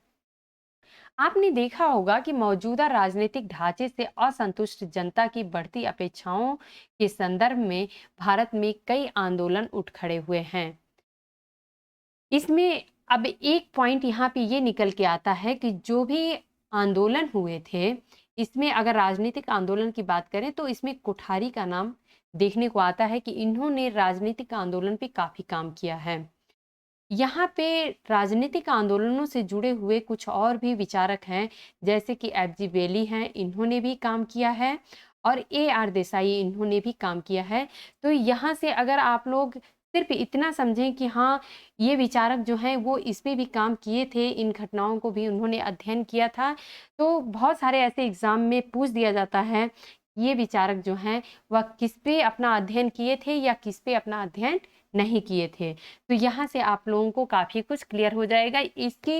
आपने देखा होगा कि मौजूदा राजनीतिक ढांचे से असंतुष्ट जनता की बढ़ती अपेक्षाओं के संदर्भ में भारत में कई आंदोलन उठ खड़े हुए हैं। इसमें अब एक पॉइंट यहाँ पे ये निकल के आता है कि जो भी आंदोलन हुए थे, इसमें अगर राजनीतिक आंदोलन की बात करें तो इसमें कोठारी का नाम देखने को आता है कि इन्होंने राजनीतिक आंदोलन पे काफी काम किया है। यहाँ पे राजनीतिक आंदोलनों से जुड़े हुए कुछ और भी विचारक हैं, जैसे कि एफ.जी. बेली हैं, इन्होंने भी काम किया है, और ए.आर. देसाई, इन्होंने भी काम किया है। तो यहाँ से अगर आप लोग सिर्फ इतना समझें कि हाँ, ये विचारक जो हैं वो इस पे भी काम किए थे, इन घटनाओं को भी उन्होंने अध्ययन किया था, तो बहुत सारे ऐसे एग्जाम में पूछ दिया जाता है, ये विचारक जो हैं वह किस पे अपना अध्ययन किए थे या किस पे अपना अध्ययन नहीं किए थे। तो यहाँ से आप लोगों को काफ़ी कुछ क्लियर हो जाएगा। इसकी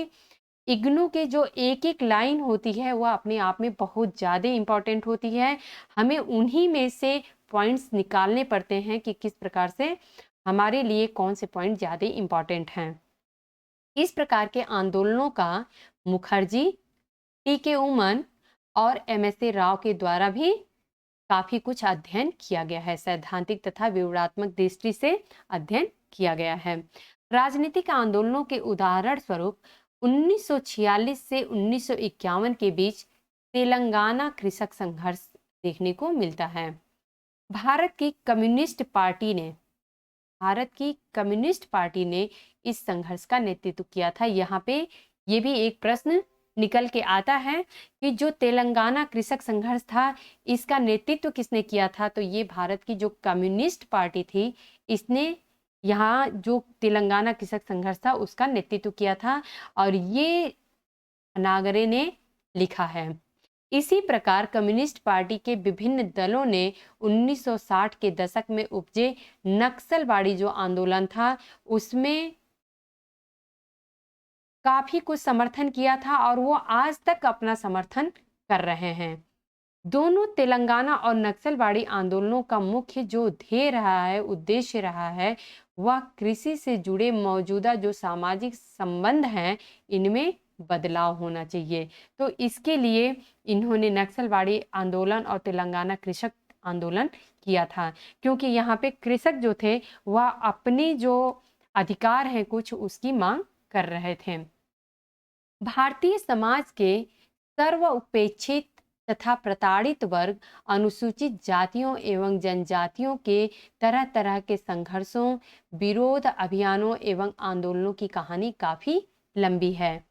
इग्नू के जो एक-एक लाइन होती है वह अपने आप में बहुत ज़्यादा इम्पोर्टेंट होती है। हमें उन्हीं में से पॉइंट्स निकालने पड़ते हैं कि किस प्रकार से हमारे लिए कौन से पॉइंट ज़्यादा इम्पोर्टेंट हैं। इस प्रकार के आंदोलनों का मुखर्जी, टी.के. उमन और एम.एस.ए. राव के द्वारा भी काफी कुछ अध्ययन किया गया है, सैद्धांतिक तथा विवरणात्मक दृष्टि से अध्ययन किया गया है। राजनीतिक आंदोलनों के उदाहरण स्वरूप 1946 से 1951 के बीच तेलंगाना कृषक संघर्ष देखने को मिलता है। भारत की कम्युनिस्ट पार्टी ने इस संघर्ष का नेतृत्व किया था। यहाँ पे ये भी एक प्रश्न निकल के आता है कि जो तेलंगाना कृषक संघर्ष था, इसका नेतृत्व किसने किया था? तो ये भारत की जो कम्युनिस्ट पार्टी थी, इसने यहाँ जो तेलंगाना कृषक संघर्ष था उसका नेतृत्व किया था, और ये नागरे ने लिखा है। इसी प्रकार कम्युनिस्ट पार्टी के विभिन्न दलों ने 1960 के दशक में उपजे नक्सलवाड़ी जो आंदोलन था उसमें काफी कुछ समर्थन किया था, और वो आज तक अपना समर्थन कर रहे हैं। दोनों तेलंगाना और नक्सलवाड़ी आंदोलनों का मुख्य जो ध्येय रहा है, उद्देश्य रहा है, वह कृषि से जुड़े मौजूदा जो सामाजिक संबंध हैं इनमें बदलाव होना चाहिए। तो इसके लिए इन्होंने नक्सलवाड़ी आंदोलन और तेलंगाना कृषक आंदोलन किया था, क्योंकि यहाँ पे कृषक जो थे वह अपनी जो अधिकार है कुछ उसकी मांग कर रहे थे। भारतीय समाज के सर्वउपेक्षित तथा प्रताड़ित वर्ग, अनुसूचित जातियों एवं जनजातियों के तरह तरह के संघर्षों, विरोध अभियानों एवं आंदोलनों की कहानी काफी लंबी है।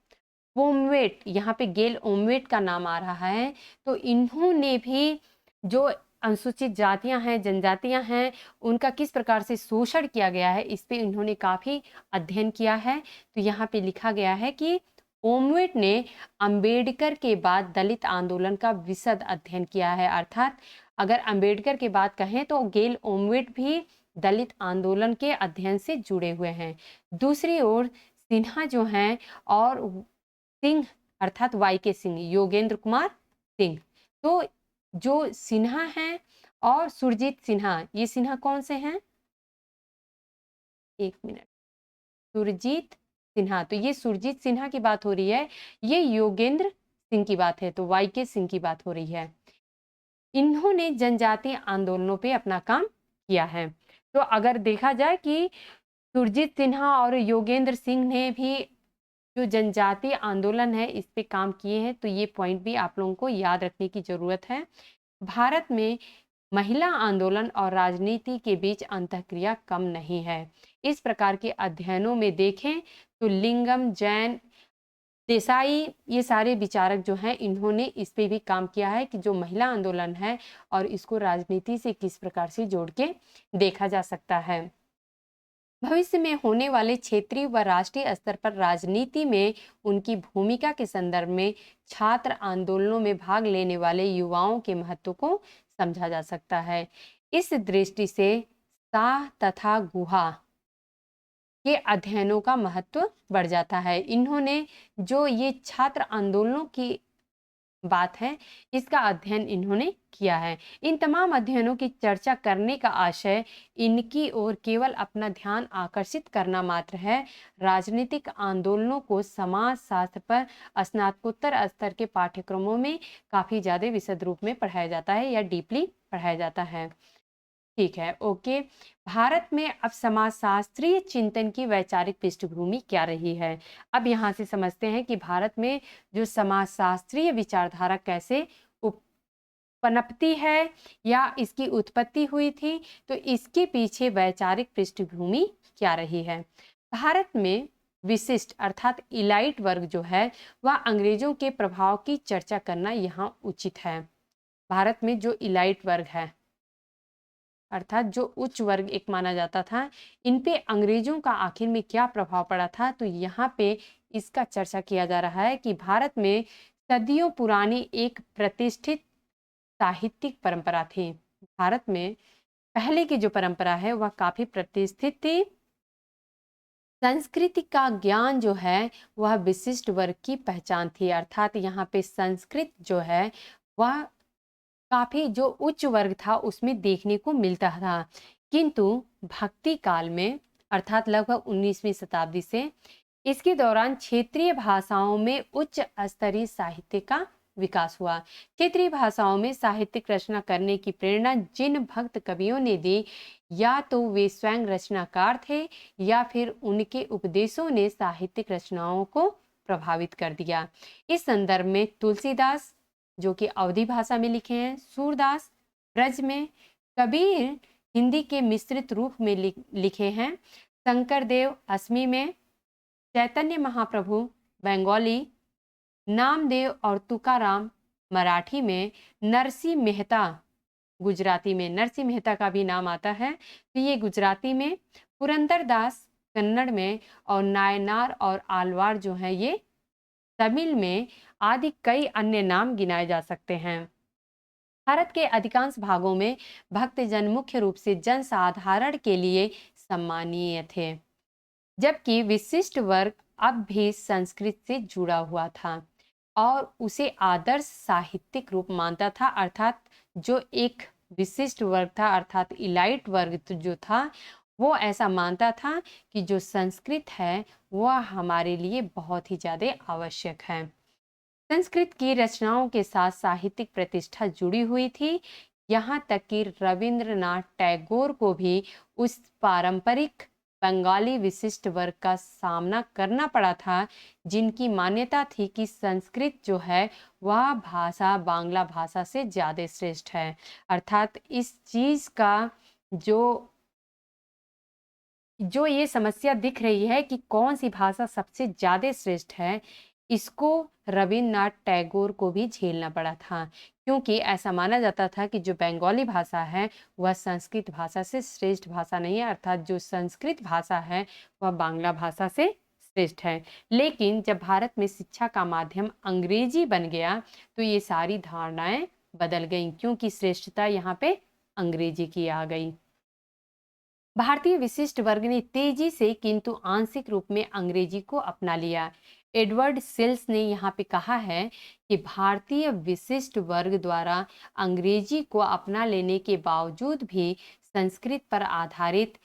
ओमवेट, यहाँ पे गेल ओमवेट का नाम आ रहा है, तो इन्होंने भी जो अनुसूचित जातियां हैं, जनजातियां हैं, उनका किस प्रकार से शोषण किया गया है इस पे इन्होंने काफी अध्ययन किया है। तो यहाँ पे लिखा गया है कि ओमवेट ने अंबेडकर के बाद दलित आंदोलन का विशद अध्ययन किया है। अर्थात अगर अंबेडकर के बाद कहें तो गेल ओमवेट भी दलित आंदोलन के अध्ययन से जुड़े हुए हैं। दूसरी ओर सिन्हा जो हैं और सिंह अर्थात वाई के सिंह, योगेंद्र कुमार सिंह, तो जो सिन्हा हैं और सुरजीत सिन्हा, ये सिन्हा कौन से हैं? एक मिनट, सुरजीत सिन्हा, तो ये सुरजीत सिन्हा की बात हो रही है, ये योगेंद्र सिंह की बात है, तो वाई के सिंह की बात हो रही है। इन्होंने जनजातीय आंदोलनों पे अपना काम किया है। तो अगर देखा जाए कि सुरजीत सिन्हा और योगेंद्र सिंह ने भी जो जनजातीय आंदोलन है इस पे काम किए हैं, तो ये पॉइंट भी आप लोगों को याद रखने की जरूरत है। भारत में महिला आंदोलन और राजनीति के बीच अंतःक्रिया कम नहीं है। इस प्रकार के अध्ययनों में देखें तो लिंगम, जैन, देसाई, ये सारे विचारक जो हैं इन्होंने इस पे भी काम किया है कि जो महिला आंदोलन है और इसको राजनीति से किस प्रकार से जोड़ के देखा जा सकता है। भविष्य में होने वाले क्षेत्रीय व राष्ट्रीय स्तर पर राजनीति में उनकी भूमिका के संदर्भ में छात्र आंदोलनों में भाग लेने वाले युवाओं के महत्व को समझा जा सकता है। इस दृष्टि से शाह तथा गुहा के अध्ययनों का महत्व बढ़ जाता है। इन्होंने जो ये छात्र आंदोलनों की बात है, इसका अध्ययन इन्होंने किया है। इन तमाम अध्ययनों की चर्चा करने का आशय इनकी ओर केवल अपना ध्यान आकर्षित करना मात्र है। राजनीतिक आंदोलनों को समाज शास्त्र पर स्नातकोत्तर स्तर के पाठ्यक्रमों में काफी ज्यादा विशद रूप में पढ़ाया जाता है या डीपली पढ़ाया जाता है। ठीक है, ओके। भारत में अब समाजशास्त्रीय चिंतन की वैचारिक पृष्ठभूमि क्या रही है? अब यहाँ से समझते हैं कि भारत में जो समाजशास्त्रीय विचारधारा कैसे पनपती है या इसकी उत्पत्ति हुई थी, तो इसके पीछे वैचारिक पृष्ठभूमि क्या रही है। भारत में विशिष्ट अर्थात इलाइट वर्ग जो है वह अंग्रेजों के प्रभाव की चर्चा करना यहाँ उचित है। भारत में जो इलाइट वर्ग है अर्थात जो उच्च वर्ग एक माना जाता था, इन पे अंग्रेजों का आखिर में क्या प्रभाव पड़ा था, तो यहाँ पे इसका चर्चा किया जा रहा है कि भारत में सदियों पुरानी एक प्रतिष्ठित साहित्यिक परंपरा थी। भारत में पहले की जो परंपरा है वह काफी प्रतिष्ठित थी। संस्कृति का ज्ञान जो है वह विशिष्ट वर्ग की पहचान थी, अर्थात यहाँ पे संस्कृत जो है वह काफी जो उच्च वर्ग था उसमें देखने को मिलता था। किंतु भक्ति काल में अर्थात लगभग 19वीं शताब्दी से इसके दौरान क्षेत्रीय भाषाओं में उच्च स्तरीय साहित्य का विकास हुआ। क्षेत्रीय भाषाओं में साहित्यिक रचना करने की प्रेरणा जिन भक्त कवियों ने दी, या तो वे स्वयं रचनाकार थे या फिर उनके उपदेशों ने साहित्यिक रचनाओं को प्रभावित कर दिया। इस संदर्भ में तुलसीदास जो कि अवधी भाषा में लिखे हैं, सूरदास ब्रज में, कबीर हिंदी के मिश्रित रूप में लिखे हैं, शंकरदेव असमी में, चैतन्य महाप्रभु बंगाली, नामदेव और तुकाराम मराठी में, नरसिंह मेहता गुजराती में, नरसिंह मेहता का भी नाम आता है तो ये गुजराती में, पुरंदरदास कन्नड़ में और नायनार और आलवार जो है ये तमिल में, आदि कई अन्य नाम गिनाए जा सकते हैं। भारत के अधिकांश भागों में भक्तजन मुख्य रूप से जनसाधारण के लिए सम्मानीय थे, जबकि विशिष्ट वर्ग अब भी संस्कृत से जुड़ा हुआ था और उसे आदर्श साहित्यिक रूप मानता था। अर्थात जो एक विशिष्ट वर्ग था अर्थात इलाइट वर्ग जो था वो ऐसा मानता था कि जो संस्कृत है वह हमारे लिए बहुत ही ज़्यादा आवश्यक है। संस्कृत की रचनाओं के साथ साहित्यिक प्रतिष्ठा जुड़ी हुई थी, यहाँ तक कि रविंद्रनाथ टैगोर को भी उस पारंपरिक बंगाली विशिष्ट वर्ग का सामना करना पड़ा था जिनकी मान्यता थी कि संस्कृत जो है वह भाषा बांग्ला भाषा से ज़्यादा श्रेष्ठ है। अर्थात इस चीज़ का जो ये समस्या दिख रही है कि कौन सी भाषा सबसे ज़्यादा श्रेष्ठ है, इसको रविन्द्रनाथ टैगोर को भी झेलना पड़ा था, क्योंकि ऐसा माना जाता था कि जो बंगाली भाषा है वह संस्कृत भाषा से श्रेष्ठ भाषा नहीं है, अर्थात जो संस्कृत भाषा है वह बांग्ला भाषा से श्रेष्ठ है। लेकिन जब भारत में शिक्षा का माध्यम अंग्रेजी बन गया तो ये सारी धारणाएं बदल गईं, क्योंकि श्रेष्ठता यहाँ पे अंग्रेजी की आ गई। भारतीय विशिष्ट वर्ग ने तेजी से किंतु आंशिक रूप में अंग्रेजी को अपना लिया। एडवर्ड सिल्स ने यहाँ पे कहा है कि भारतीय विशिष्ट वर्ग द्वारा अंग्रेजी को अपना लेने के बावजूद भी संस्कृत पर आधारित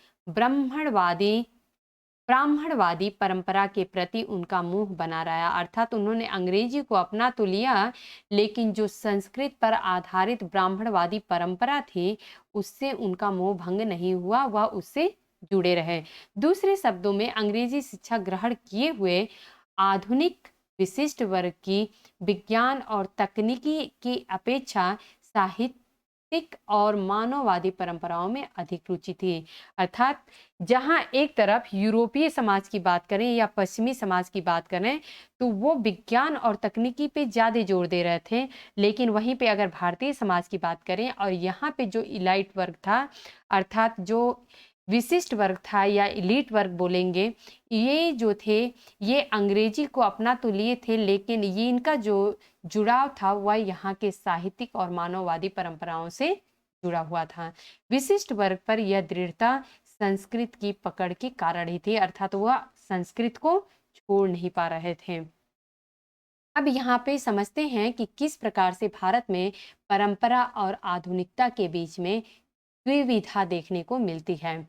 ब्राह्मणवादी परंपरा के प्रति उनका मुंह बना रहा। अर्थात उन्होंने अंग्रेजी को अपना तो लिया, लेकिन जो संस्कृत पर आधारित ब्राह्मणवादी परंपरा थी उससे उनका मोह भंग नहीं हुआ, वह उससे जुड़े रहे। दूसरे शब्दों में अंग्रेजी शिक्षा ग्रहण किए हुए आधुनिक विशिष्ट वर्ग की विज्ञान और तकनीकी की अपेक्षा साहित्यिक और मानववादी परंपराओं में अधिक रुचि थी। अर्थात जहां एक तरफ यूरोपीय समाज की बात करें या पश्चिमी समाज की बात करें तो वो विज्ञान और तकनीकी पे ज़्यादा जोर दे रहे थे, लेकिन वहीं पे अगर भारतीय समाज की बात करें और यहाँ पे जो इलाइट वर्ग था, अर्थात जो विशिष्ट वर्ग था या इलीट वर्ग बोलेंगे, ये जो थे ये अंग्रेजी को अपना तो लिए थे, लेकिन ये इनका जो जुड़ाव था वह यहाँ के साहित्यिक और मानववादी परंपराओं से जुड़ा हुआ था। विशिष्ट वर्ग पर यह दृढ़ता संस्कृत की पकड़ के कारण ही थी, अर्थात वह संस्कृत को छोड़ नहीं पा रहे थे। अब यहाँ पे समझते हैं कि किस प्रकार से भारत में परंपरा और आधुनिकता के बीच में द्विविधा देखने को मिलती है।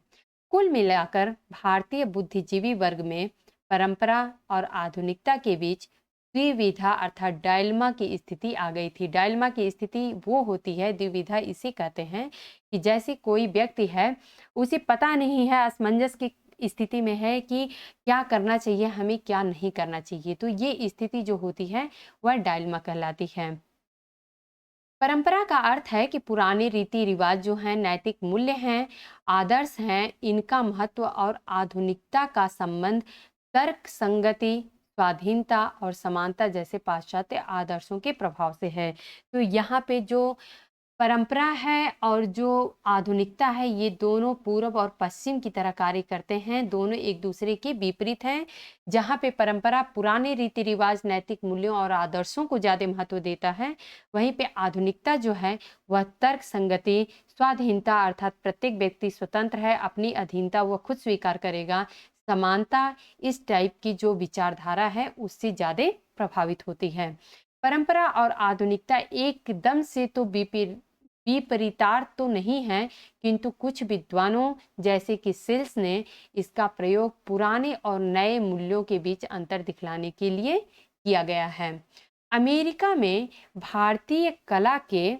कुल मिलाकर भारतीय बुद्धिजीवी वर्ग में परंपरा और आधुनिकता के बीच द्विविधा अर्थात डायलमा की स्थिति आ गई थी। डायलमा की स्थिति वो होती है, द्विविधा इसे कहते हैं कि जैसे कोई व्यक्ति है उसे पता नहीं है, असमंजस की स्थिति में है कि क्या करना चाहिए हमें, क्या नहीं करना चाहिए, तो ये स्थिति जो होती है वह डायलमा कहलाती है। परंपरा का अर्थ है कि पुराने रीति रिवाज जो हैं, नैतिक मूल्य हैं, आदर्श हैं, इनका महत्व और आधुनिकता का संबंध तर्क संगति, स्वाधीनता और समानता जैसे पाश्चात्य आदर्शों के प्रभाव से है। तो यहाँ पे जो परंपरा है और जो आधुनिकता है ये दोनों पूर्व और पश्चिम की तरह कार्य करते हैं, दोनों एक दूसरे के विपरीत हैं। जहाँ पे परंपरा पुराने रीति रिवाज, नैतिक मूल्यों और आदर्शों को ज़्यादा महत्व देता है, वहीं पे आधुनिकता जो है वह तर्क संगति, स्वाधीनता अर्थात प्रत्येक व्यक्ति स्वतंत्र है, अपनी अधीनता वह खुद स्वीकार करेगा, समानता, इस टाइप की जो विचारधारा है उससे ज़्यादा प्रभावित होती है। परंपरा और आधुनिकता एकदम से तो विपरीतार्थ तो नहीं है, किंतु कुछ विद्वानों जैसे कि सिल्स ने इसका प्रयोग पुराने और नए मूल्यों के बीच अंतर दिखलाने के लिए किया गया है। अमेरिका में भारतीय कला के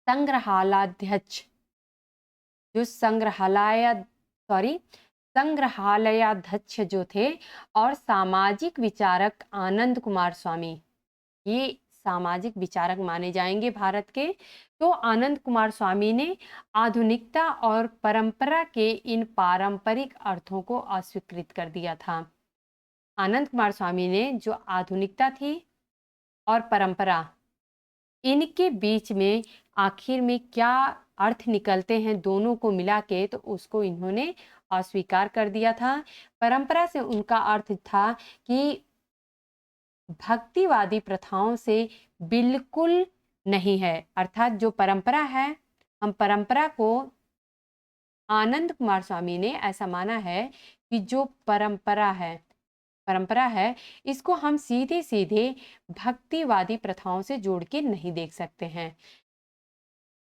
संग्रहालयाध्यक्ष जो संग्रहालयाध्यक्ष जो थे और सामाजिक विचारक आनंद कुमार स्वामी, ये सामाजिक विचारक माने जाएंगे भारत के। तो आनंद कुमार स्वामी ने आधुनिकता और परंपरा के इन पारंपरिक अर्थों को अस्वीकृत कर दिया था। आनंद कुमार स्वामी ने जो आधुनिकता थी और परंपरा, इनके बीच में आखिर में क्या अर्थ निकलते हैं दोनों को मिला के, तो उसको इन्होंने अस्वीकार कर दिया था। परंपरा से उनका अर्थ था कि भक्तिवादी प्रथाओं से बिल्कुल नहीं है, अर्थात जो परंपरा है, हम परंपरा को, आनंद कुमार स्वामी ने ऐसा माना है कि जो परंपरा है इसको हम सीधे सीधे भक्तिवादी प्रथाओं से जोड़ के नहीं देख सकते हैं।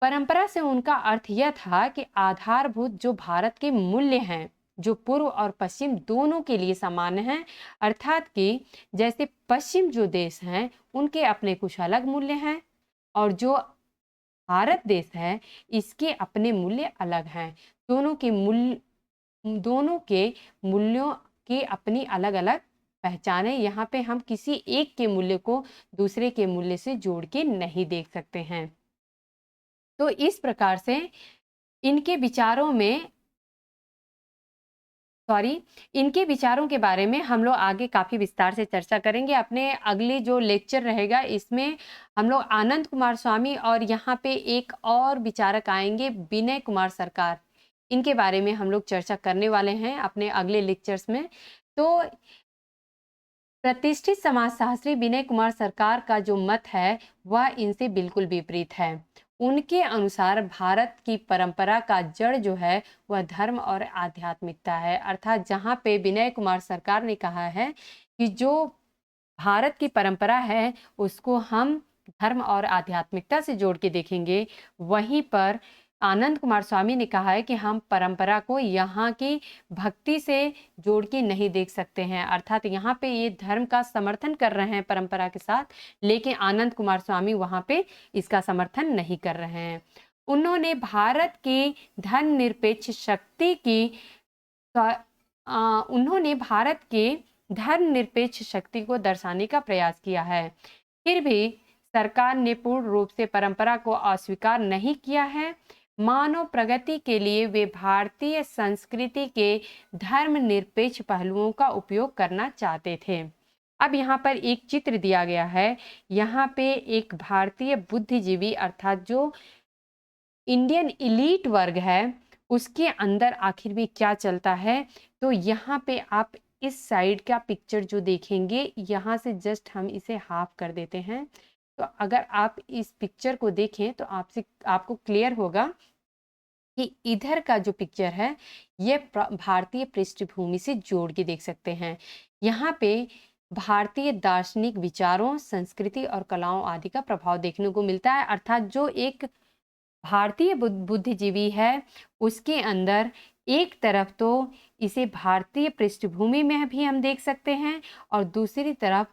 परंपरा से उनका अर्थ यह था कि आधारभूत जो भारत के मूल्य हैं जो पूर्व और पश्चिम दोनों के लिए समान हैं, अर्थात कि जैसे पश्चिम जो देश हैं उनके अपने कुछ अलग मूल्य हैं और जो भारत देश है इसके अपने मूल्य अलग हैं। दोनों के मूल्यों की अपनी अलग अलग पहचान है। यहाँ पे हम किसी एक के मूल्य को दूसरे के मूल्य से जोड़ के नहीं देख सकते हैं। तो इस प्रकार से इनके विचारों के बारे में हम लोग आगे काफ़ी विस्तार से चर्चा करेंगे। अपने अगले जो लेक्चर रहेगा इसमें हम लोग आनंद कुमार स्वामी और यहाँ पे एक और विचारक आएंगे विनय कुमार सरकार, इनके बारे में हम लोग चर्चा करने वाले हैं अपने अगले लेक्चर्स में। तो प्रतिष्ठित समाजशास्त्री विनय कुमार सरकार का जो मत है वह इनसे बिल्कुल विपरीत है। उनके अनुसार भारत की परंपरा का जड़ जो है वह धर्म और आध्यात्मिकता है। अर्थात जहाँ पे विनय कुमार सरकार ने कहा है कि जो भारत की परंपरा है उसको हम धर्म और आध्यात्मिकता से जोड़ के देखेंगे, वहीं पर आनंद कुमार स्वामी ने कहा है कि हम परंपरा को यहाँ की भक्ति से जोड़ के नहीं देख सकते हैं। अर्थात यहाँ पे ये धर्म का समर्थन कर रहे हैं परंपरा के साथ, लेकिन आनंद कुमार स्वामी वहाँ पे इसका समर्थन नहीं कर रहे हैं। उन्होंने भारत की धर्मनिरपेक्ष शक्ति की उन्होंने भारत के धर्मनिरपेक्ष शक्ति को दर्शाने का प्रयास किया है। फिर भी सरकार ने पूर्ण रूप से परंपरा को अस्वीकार नहीं किया है। मानव प्रगति के लिए वे भारतीय संस्कृति के धर्मनिरपेक्ष पहलुओं का उपयोग करना चाहते थे। अब यहाँ पर एक चित्र दिया गया है। यहाँ पे एक भारतीय बुद्धिजीवी अर्थात जो इंडियन इलीट वर्ग है उसके अंदर आखिर में क्या चलता है, तो यहाँ पे आप इस साइड का पिक्चर जो देखेंगे, यहाँ से जस्ट हम इसे हाफ कर देते हैं। तो अगर आप इस पिक्चर को देखें तो आपको क्लियर होगा कि इधर का जो पिक्चर है ये भारतीय पृष्ठभूमि से जोड़ के देख सकते हैं। यहाँ पे भारतीय दार्शनिक विचारों, संस्कृति और कलाओं आदि का प्रभाव देखने को मिलता है। अर्थात जो एक भारतीय बुद्धिजीवी है उसके अंदर एक तरफ तो इसे भारतीय पृष्ठभूमि में भी हम देख सकते हैं और दूसरी तरफ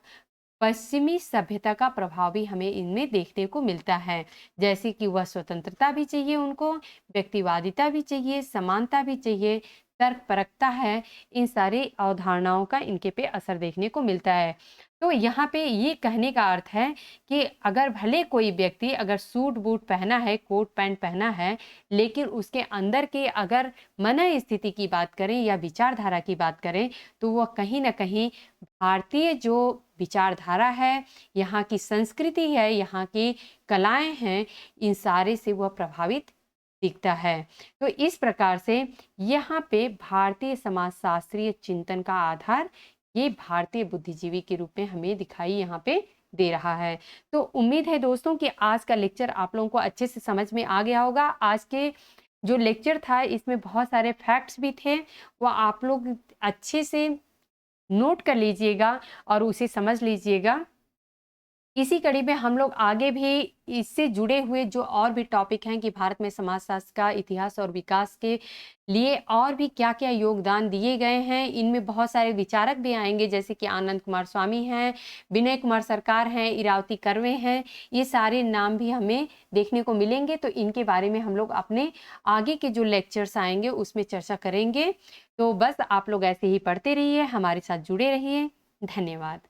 पश्चिमी सभ्यता का प्रभाव भी हमें इनमें देखने को मिलता है। जैसे कि वह स्वतंत्रता भी चाहिए, उनको व्यक्तिवादिता भी चाहिए, समानता भी चाहिए, तर्कपरकता है, इन सारी अवधारणाओं का इनके पे असर देखने को मिलता है। तो यहाँ पे ये कहने का अर्थ है कि अगर भले कोई व्यक्ति अगर सूट बूट पहना है, कोट पैंट पहना है, लेकिन उसके अंदर के अगर मन स्थिति की बात करें या विचारधारा की बात करें तो वह कहीं ना कहीं भारतीय जो विचारधारा है, यहाँ की संस्कृति है, यहाँ की कलाएं हैं, इन सारे से वह प्रभावित दिखता है। तो इस प्रकार से यहाँ पे भारतीय समाजशास्त्रीय चिंतन का आधार ये भारतीय बुद्धिजीवी के रूप में हमें दिखाई यहाँ पे दे रहा है। तो उम्मीद है दोस्तों कि आज का लेक्चर आप लोगों को अच्छे से समझ में आ गया होगा। आज के जो लेक्चर था इसमें बहुत सारे फैक्ट्स भी थे, वो आप लोग अच्छे से नोट कर लीजिएगा और उसे समझ लीजिएगा। इसी कड़ी में हम लोग आगे भी इससे जुड़े हुए जो और भी टॉपिक हैं कि भारत में समाजशास्त्र का इतिहास और विकास के लिए और भी क्या क्या योगदान दिए गए हैं, इनमें बहुत सारे विचारक भी आएंगे जैसे कि आनंद कुमार स्वामी हैं, विनय कुमार सरकार हैं, इरावती कर्वे हैं, ये सारे नाम भी हमें देखने को मिलेंगे। तो इनके बारे में हम लोग अपने आगे के जो लेक्चर्स आएंगे उसमें चर्चा करेंगे। तो बस आप लोग ऐसे ही पढ़ते रहिए, हमारे साथ जुड़े रहिए। धन्यवाद।